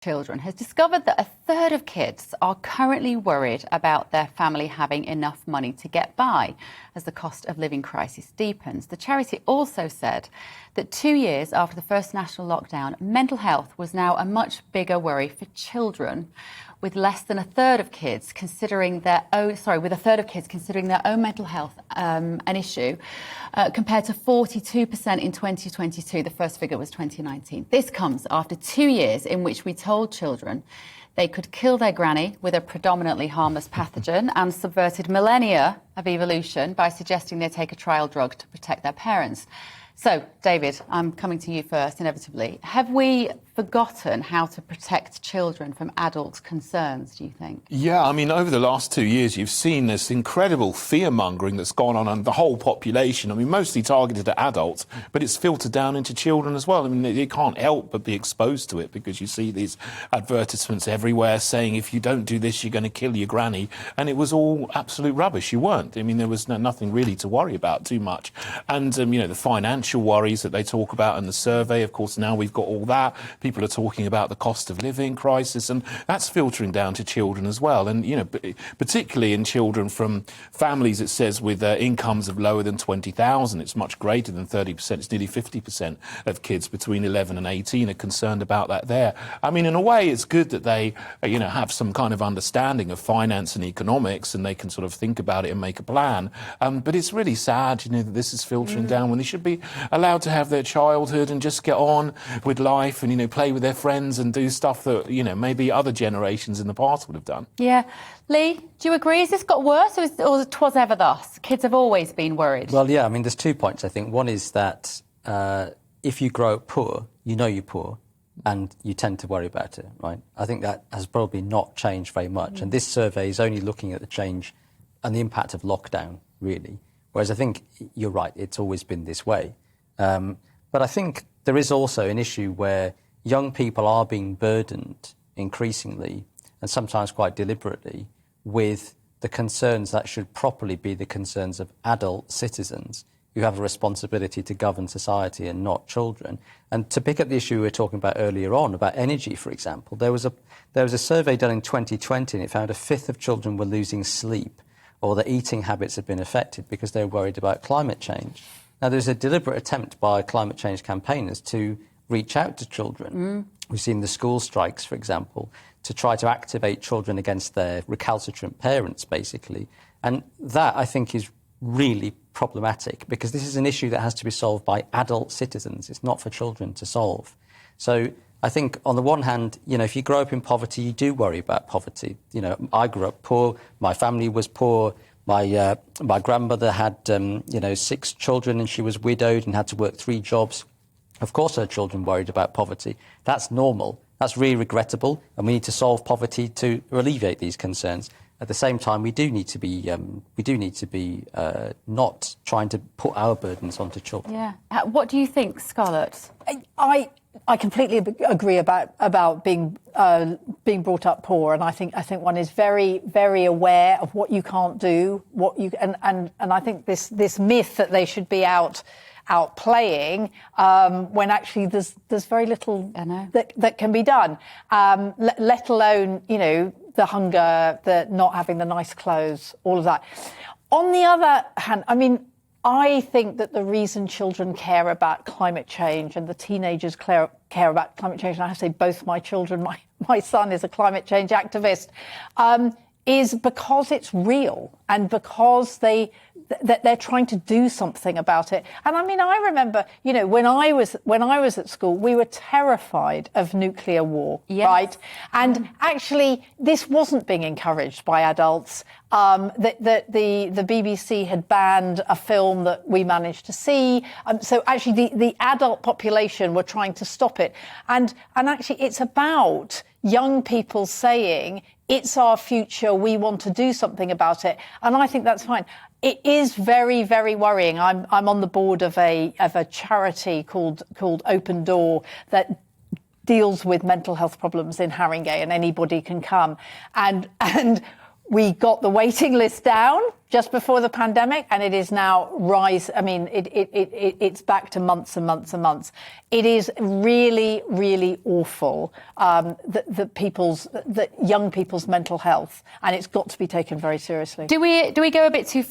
Children has discovered that a third of kids are currently worried about their family having enough money to get by as the cost of living crisis deepens. The charity also said that 2 years after the first national lockdown, mental health was now a much bigger worry for children, with less than a third of kids considering their own mental health an issue, compared to 42% in 2022. The first figure was 2019. This comes after 2 years in which we told children they could kill their granny with a predominantly harmless pathogen and subverted millennia of evolution by suggesting they take a trial drug to protect their parents. So, David, I'm coming to you first, inevitably. Have we forgotten how to protect children from adult concerns, do you think? Yeah, I mean, over the last 2 years, you've seen this incredible fear-mongering that's gone on the whole population. I mean, mostly targeted at adults, but it's filtered down into children as well. I mean, they can't help but be exposed to it because you see these advertisements everywhere saying, if you don't do this, you're going to kill your granny. And it was all absolute rubbish. You weren't. I mean, there was nothing really to worry about too much. And, the financial worries that they talk about in the survey, of course, now we've got all that. People are talking about the cost of living crisis, and that's filtering down to children as well. And, particularly in children from families, it says, with incomes of lower than 20,000, it's much greater than 30%. It's nearly 50% of kids between 11 and 18 are concerned about that there. I mean, in a way, it's good that they, have some kind of understanding of finance and economics, and they can sort of think about it and make a plan. But it's really sad, that this is filtering down when they should be allowed to have their childhood and just get on with life and, play with their friends and do stuff that, maybe other generations in the past would have done. Yeah. Lee, do you agree? Has this got worse or 'twas ever thus? Kids have always been worried. Well, yeah, I mean, there's 2 points, I think. One is that if you grow up poor, you're poor, and you tend to worry about it, right? I think that has probably not changed very much. And this survey is only looking at the change and the impact of lockdown, really. Whereas I think you're right, it's always been this way. But I think there is also an issue where young people are being burdened increasingly, and sometimes quite deliberately, with the concerns that should properly be the concerns of adult citizens who have a responsibility to govern society and not children. And to pick up the issue we were talking about earlier on, about energy, for example, there was a survey done in 2020 and it found a fifth of children were losing sleep or their eating habits had been affected because they were worried about climate change. Now, there's a deliberate attempt by climate change campaigners to reach out to children. We've seen the school strikes, for example, to try to activate children against their recalcitrant parents, basically. And that, I think, is really problematic because this is an issue that has to be solved by adult citizens. It's not for children to solve. So I think, on the one hand, if you grow up in poverty, you do worry about poverty. I grew up poor. My family was poor. My grandmother had, 6 children and she was widowed and had to work 3 jobs. Of course her children worried about poverty. That's normal. That's really regrettable, and we need to solve poverty to alleviate these concerns. At the same time, we do need to be not trying to put our burdens onto children. Yeah. What do you think, Scarlett? I completely agree about being brought up poor, and I think one is very, very aware of what you can't do, and I think this myth that they should be out playing when actually there's very little that can be done, let alone the hunger, the not having the nice clothes, all of that. On the other hand, I think that the reason children care about climate change and the teenagers care about climate change, and I have to say both my children, my son is a climate change activist, is because it's real and because they're trying to do something about it. And I remember, when I was at school, we were terrified of nuclear war, right? And actually, this wasn't being encouraged by adults. The BBC had banned a film that we managed to see. So actually, the adult population were trying to stop it. And actually, it's about young people saying, it's our future, we want to do something about it. And I think that's fine. It is very, very worrying. I'm on the board of a charity called Open Door that deals with mental health problems in Haringey, and anybody can come. And We got the waiting list down just before the pandemic, and it is now it's back to months and months and months. It is really, really awful, that young people's mental health, and it's got to be taken very seriously. Do we go a bit too